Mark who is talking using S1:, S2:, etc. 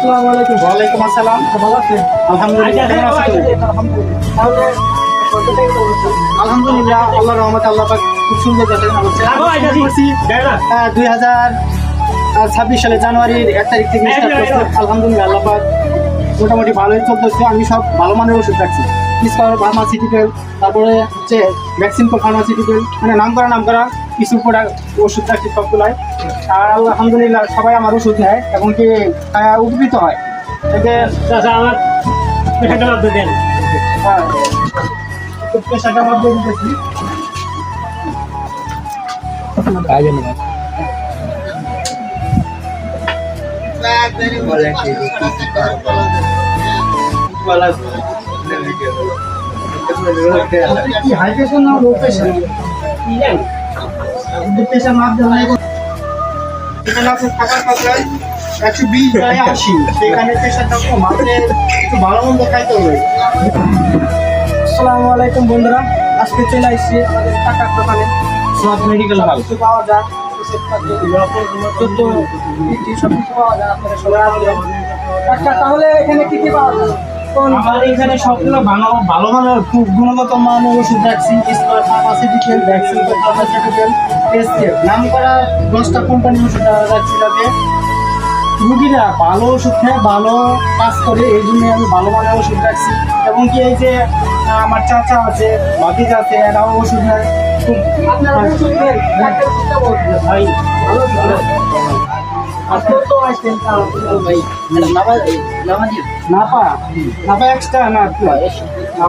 S1: আসসালামু আলাইকুম।
S2: ওয়ালাইকুম আসসালাম।
S1: ভালো আছেন?
S2: আলহামদুলিল্লাহ। কেমন আছেন তুমি? আলহামদুলিল্লাহ, আল্লাহর রহমতে আল্লাহ পাক খুব সুন্দর যাচ্ছেন। 2026 সালে জানুয়ারির 1 তারিখ থেকে স্টার্ট করছে। আলহামদুলিল্লাহ, আল্লাহ পাক মোটামুটি ভালোই চলতেছে। আমি সব ভালো মানের ওষুধ রাখছি। ইস্কর ফার্মাসিউটিক্যাল, তারপরে হচ্ছে ভ্যাকসিন ফার্মাসিউটিক্যাল, মানে নাম করা কিছু প্রোডাক্ট ওষুধ রাখছি সবগুলাই। আর আলহামদুলিল্লাহ সবাই আমার ওষুধ নেয় এবং কি উপকৃত হয়। এতে
S1: আমার পেশাটা বাদ দেন।
S2: হ্যাঁ, পেশাটা বাদ দিয়ে দিতেছি। কি হাই প্রেশার না লো প্রেশার? প্রেশার মাপ দেওয়া নাই। এখানে আপনার থাকার কথা 120 বাই 80, সেখানে প্রেশারটা কম। আপনি একটু ভালো মন্দ খাইতে হবে। আসসালামু আলাইকুম বন্ধুরা, আজকে চলে আসছি আমাদের টাকার দোকানে। সব মেডিকেল হল কিছু পাওয়া যায়, সব কিছু পাওয়া যায়। আপনারা সবাই আসবেন। আচ্ছা, তাহলে এখানে কি কি পাওয়া যায়? আমার এখানে সবগুলো ভালো মানের খুব গুণগত মানের ওষুধ রাখছি। ইস্কর ফার্মাসিউটিক্যাল, ভ্যাকসিন ফার্মাসিউটিক্যাল, এসকেএফ নাম করা 10টা কোম্পানির ওষুধ রাখছি, যাতে রুগীরা ভালো ওষুধ খায়, ভালো কাজ করে। এই জন্য আমি ভালো মানের ওষুধ রাখছি। এবং কি এই যে আমার চাচা আছে, ভাতিজা আছে, এরাও ওষুধ নেয়। খুব ভাই ভালো আপনি তো আসছেন ভাই নাপা এক্সট্রা না